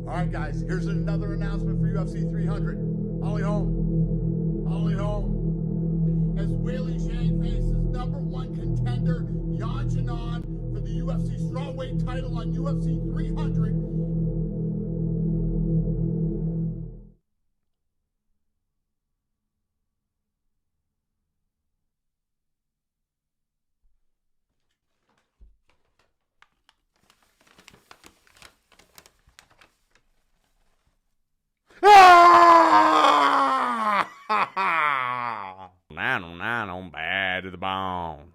All right, guys, here's another announcement for UFC 300. Holly Holm. Holly Holm. As Weili Zhang faces #1 contender Yan Xiaonan for the UFC strawweight title on UFC 300. Bad to the bone.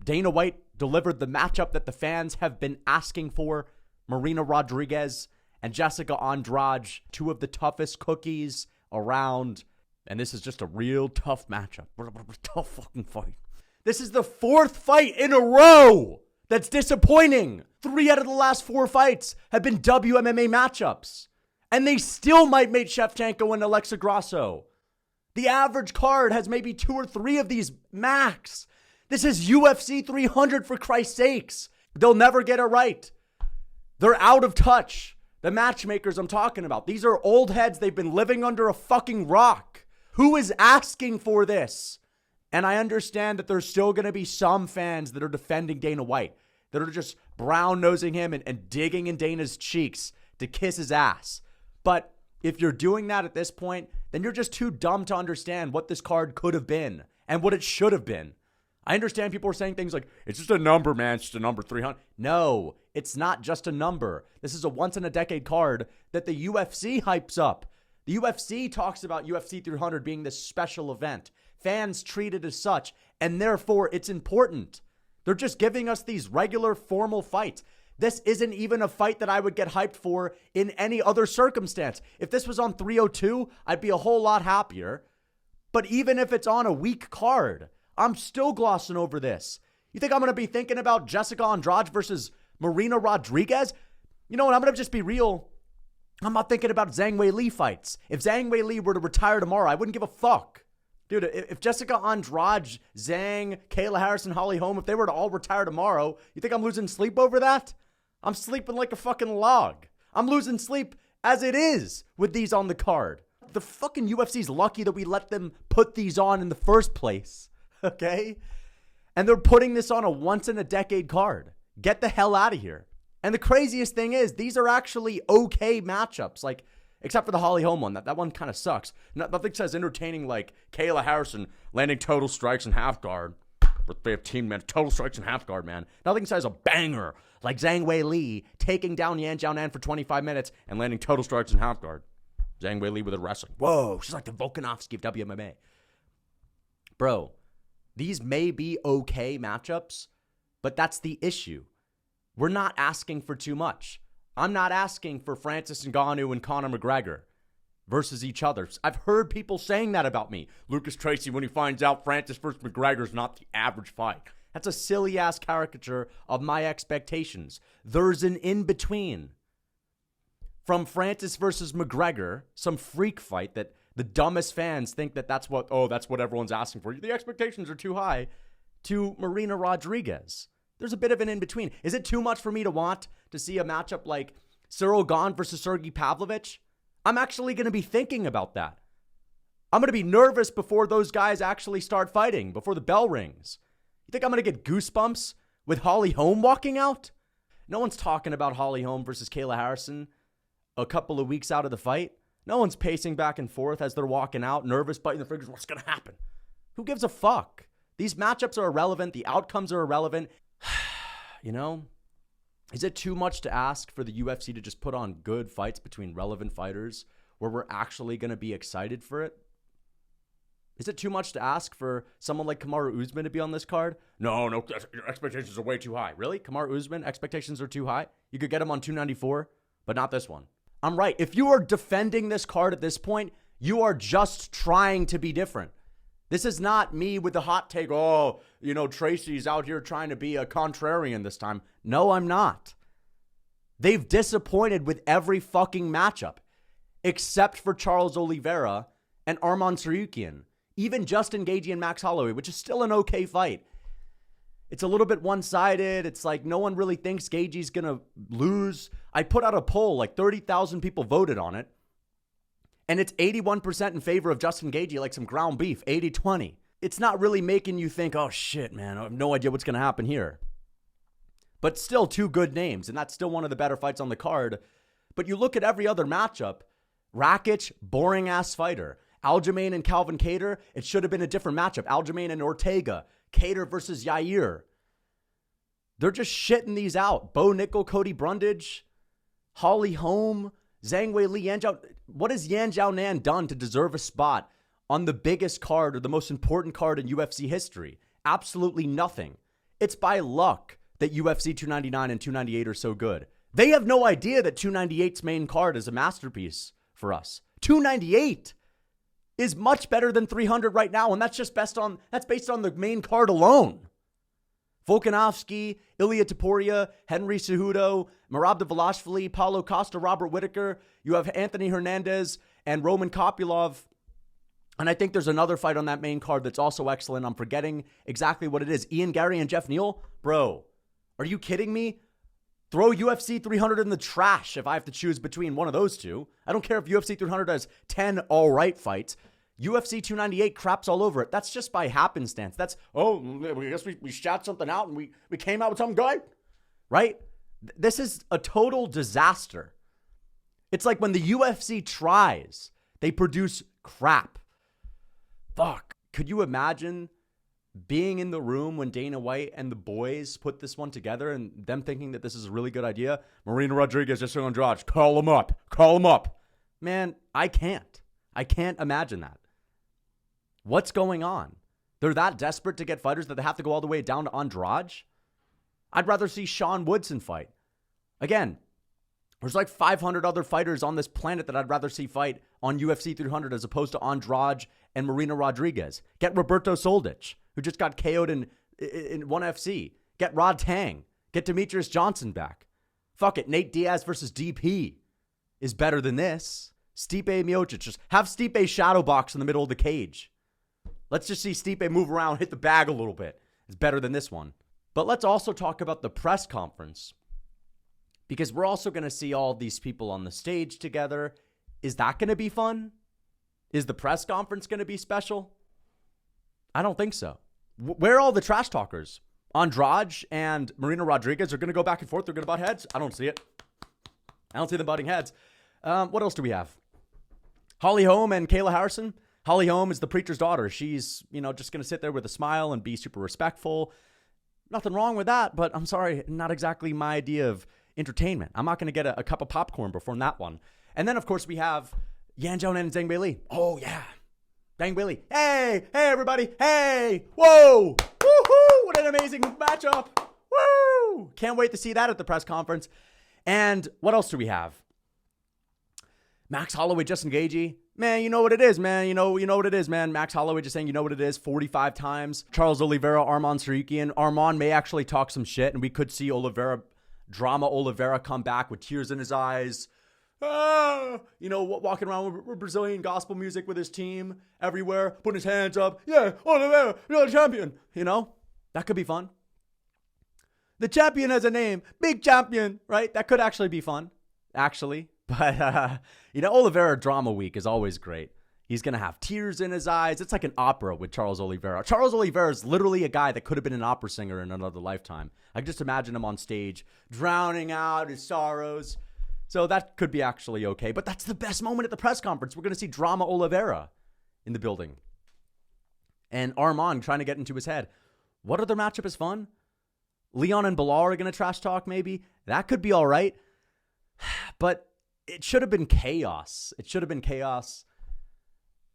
Dana White delivered the matchup that the fans have been asking for. Marina Rodriguez and Jessica Andrade, two of the toughest cookies around. And this is just a real tough matchup. Tough fucking fight. This is the 4th fight in a row that's disappointing. 3 out of the last 4 fights have been WMMA matchups. And they still might make Shevchenko and Alexa Grasso. The average card has maybe 2 or 3 of these max. This is UFC 300 for Christ's sakes. They'll never get it right. They're out of touch. The matchmakers I'm talking about. These are old heads. They've been living under a fucking rock. Who is asking for this? And I understand that there's still going to be some fans that are defending Dana White, that are just brown-nosing him and digging in Dana's cheeks to kiss his ass. But if you're doing that at this point, then you're just too dumb to understand what this card could have been and what it should have been. I understand people are saying things like, it's just a number, man. It's just a number 300. No, it's not just a number. This is a once-in-a-decade card that the UFC hypes up. The UFC talks about UFC 300 being this special event. Fans treat it as such, and therefore it's important. They're just giving us these regular formal fights. This isn't even a fight that I would get hyped for in any other circumstance. If this was on 302, I'd be a whole lot happier. But even if it's on a weak card, I'm still glossing over this. You think I'm going to be thinking about Jessica Andrade versus Marina Rodriguez? You know what? I'm going to just be real. I'm not thinking about Zhang Weili fights. If Zhang Weili were to retire tomorrow, I wouldn't give a fuck. Dude, if Jessica Andrade, Zhang, Kayla Harrison, Holly Holm, if they were to all retire tomorrow, you think I'm losing sleep over that? I'm sleeping like a fucking log. I'm losing sleep as it is with these on the card. The fucking UFC's lucky that we let them put these on in the first place, okay? And they're putting this on a once-in-a-decade card. Get the hell out of here. And the craziest thing is, these are actually okay matchups, like, except for the Holly Holm one. That one kind of sucks. Nothing says entertaining like Kayla Harrison landing total strikes in half guard for 15 minutes. Total strikes in half guard, man. Nothing says a banger like Zhang Weili taking down Yan Xiaonan for 25 minutes and landing total strikes in half guard. Zhang Weili with a wrestling. Whoa, she's like the Volkanovski of WMMA. Bro, these may be okay matchups, but that's the issue. We're not asking for too much. I'm not asking for Francis Ngannou and Conor McGregor versus each other. I've heard people saying that about me. Lucas Tracy, when he finds out Francis versus McGregor is not the average fight. That's a silly-ass caricature of my expectations. There's an in-between. From Francis versus McGregor, some freak fight that the dumbest fans think that's what everyone's asking for. The expectations are too high, to Marina Rodriguez. There's a bit of an in-between. Is it too much for me to want to see a matchup like Cyril Gane versus Sergey Pavlovich? I'm actually going to be thinking about that. I'm going to be nervous before those guys actually start fighting, before the bell rings. You think I'm going to get goosebumps with Holly Holm walking out? No one's talking about Holly Holm versus Kayla Harrison a couple of weeks out of the fight. No one's pacing back and forth as they're walking out, nervous, biting their fingers. What's going to happen? Who gives a fuck? These matchups are irrelevant. The outcomes are irrelevant. You know, is it too much to ask for the UFC to just put on good fights between relevant fighters where we're actually going to be excited for it? Is it too much to ask for someone like Kamaru Usman to be on this card? No, your expectations are way too high. Really? Kamaru Usman, expectations are too high? You could get him on 294, but not this one. I'm right. If you are defending this card at this point, you are just trying to be different. This is not me with the hot take, Tracy's out here trying to be a contrarian this time. No, I'm not. They've disappointed with every fucking matchup, except for Charles Oliveira and Arman Tsarukyan. Even Justin Gaethje and Max Holloway, which is still an okay fight. It's a little bit one-sided. It's like no one really thinks Gaethje's going to lose. I put out a poll, like 30,000 people voted on it. And it's 81% in favor of Justin Gaethje, like some ground beef, 80-20. It's not really making you think, oh shit, man, I have no idea what's going to happen here. But still 2 good names, and that's still one of the better fights on the card. But you look at every other matchup, Rakic, boring-ass fighter. Aljamain and Calvin Kattar, it should have been a different matchup. Aljamain and Ortega. Kattar versus Yair. They're just shitting these out. Bo Nickel, Cody Brundage, Holly Holm, Zhang Weili, Yan Zhao. What has Yan Zhao done to deserve a spot on the biggest card or the most important card in UFC history? Absolutely nothing. It's by luck that UFC 299 and 298 are so good. They have no idea that 298's main card is a masterpiece for us. 298 is much better than 300 right now, and that's based on the main card alone. Volkanovski, Ilia Topuria, Henry Cejudo, Merab Dvalishvili, Paulo Costa, Robert Whittaker. You have Anthony Hernandez and Roman Kopylov. And I think there's another fight on that main card that's also excellent. I'm forgetting exactly what it is. Ian Gary and Jeff Neal? Bro, are you kidding me? Throw UFC 300 in the trash if I have to choose between one of those two. I don't care if UFC 300 has 10 all right fights. UFC 298 craps all over it. That's just by happenstance. That's, I guess we shot something out and we came out with something good, right? This is a total disaster. It's like when the UFC tries, they produce crap. Fuck. Could you imagine being in the room when Dana White and the boys put this one together and them thinking that this is a really good idea? Marina Rodriguez, just Andrade, call him up. Man, I can't imagine that. What's going on? They're that desperate to get fighters that they have to go all the way down to Andrade? I'd rather see Sean Woodson fight. Again, there's like 500 other fighters on this planet that I'd rather see fight on UFC 300 as opposed to Andrade and Marina Rodriguez. Get Roberto Soldic, who just got KO'd in ONE FC. Get Rod Tang. Get Demetrius Johnson back. Fuck it, Nate Diaz versus DP is better than this. Stipe Miocic, just have Stipe shadow box in the middle of the cage. Let's just see Stipe move around, hit the bag a little bit. It's better than this one. But let's also talk about the press conference, because we're also going to see all these people on the stage together. Is that going to be fun? Is the press conference going to be special? I don't think so. Where are all the trash talkers? Andrade and Marina Rodriguez are going to go back and forth. They're going to butt heads. I don't see it. I don't see them butting heads. What else do we have? Holly Holm and Kayla Harrison. Holly Holm is the preacher's daughter. She's, just going to sit there with a smile and be super respectful. Nothing wrong with that, but I'm sorry, not exactly my idea of entertainment. I'm not going to get a cup of popcorn before that one. And then, of course, we have Yan Zhao and Zhang Weili. Oh, yeah. Zhang Weili. Hey, everybody. Hey, whoa. Woohoo. What an amazing matchup. Woo. Can't wait to see that at the press conference. And what else do we have? Max Holloway, Justin Gaethje. Man, you know what it is, man. You know what it is, man. Max Holloway just saying, you know what it is, 45 times. Charles Oliveira, Arman Sarikian. Arman may actually talk some shit, and we could see Oliveira come back with tears in his eyes. Walking around with Brazilian gospel music with his team everywhere, putting his hands up. Yeah, Oliveira, you're the champion. That could be fun. The champion has a name, big champion, right? That could actually be fun, actually. But, Oliveira drama week is always great. He's going to have tears in his eyes. It's like an opera with Charles Oliveira. Charles Oliveira is literally a guy that could have been an opera singer in another lifetime. I can just imagine him on stage, drowning out his sorrows. So that could be actually okay. But that's the best moment at the press conference. We're going to see drama Oliveira in the building. And Arman trying to get into his head. What other matchup is fun? Leon and Bilal are going to trash talk maybe. That could be all right. But it should have been chaos.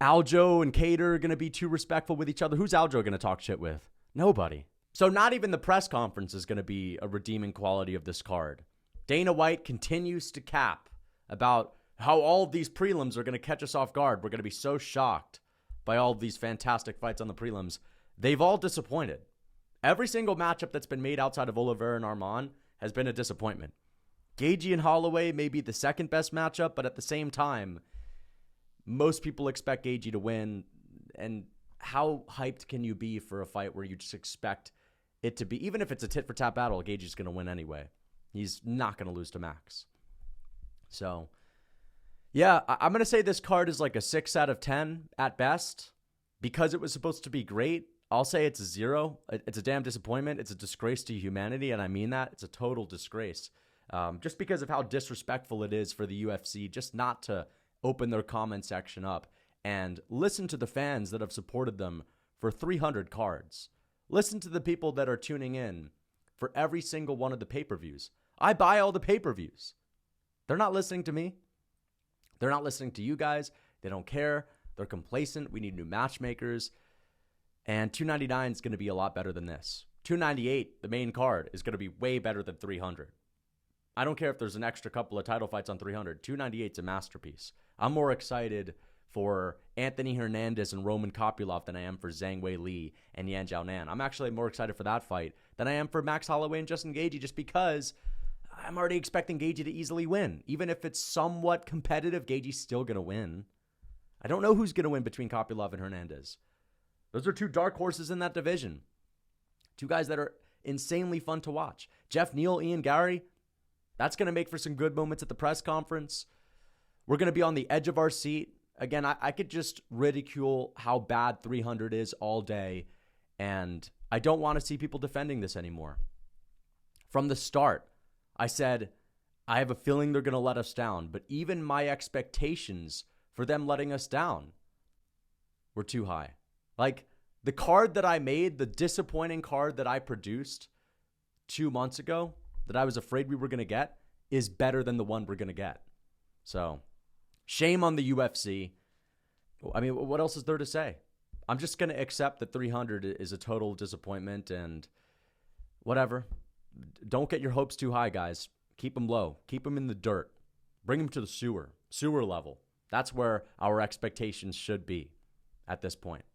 Aljo and Kattar are going to be too respectful with each other. Who's Aljo going to talk shit with? Nobody. So not even the press conference is going to be a redeeming quality of this card. Dana White continues to cap about how all of these prelims are going to catch us off guard. We're going to be so shocked by all of these fantastic fights on the prelims. They've all disappointed. Every single matchup that's been made outside of Oliveira and Arman has been a disappointment. Gaethje and Holloway may be the second best matchup, but at the same time, most people expect Gaethje to win. And how hyped can you be for a fight where you just expect it to be, even if it's a tit for tat battle, Gaethje's going to win anyway. He's not going to lose to Max. So, yeah, I'm going to say this card is like a 6 out of 10 at best. Because it was supposed to be great, I'll say it's a 0. It's a damn disappointment. It's a disgrace to humanity, and I mean that. It's a total disgrace. Just because of how disrespectful it is for the UFC just not to open their comment section up and listen to the fans that have supported them for 300 cards. Listen to the people that are tuning in for every single one of the pay-per-views. I buy all the pay-per-views. They're not listening to me. They're not listening to you guys. They don't care. They're complacent. We need new matchmakers. And 299 is going to be a lot better than this. 298, the main card, is going to be way better than 300. I don't care if there's an extra couple of title fights on 300. 298 is a masterpiece. I'm more excited for Anthony Hernandez and Roman Kopylov than I am for Zhang Wei Li and Yan Jiaonan. I'm actually more excited for that fight than I am for Max Holloway and Justin Gaethje, just because I'm already expecting Gaethje to easily win. Even if it's somewhat competitive, Gaethje's still going to win. I don't know who's going to win between Kopylov and Hernandez. Those are two dark horses in that division. Two guys that are insanely fun to watch. Jeff Neal, Ian Gary, that's going to make for some good moments at the press conference. We're going to be on the edge of our seat. Again, I could just ridicule how bad 300 is all day, and I don't want to see people defending this anymore. From the start, I said, I have a feeling they're going to let us down, but even my expectations for them letting us down were too high. Like, the card that I made, the disappointing card that I produced 2 months ago that I was afraid we were going to get, is better than the one we're going to get. So, shame on the UFC. I mean, what else is there to say? I'm just going to accept that 300 is a total disappointment and whatever. Don't get your hopes too high, guys. Keep them low. Keep them in the dirt. Bring them to the sewer level. That's where our expectations should be at this point.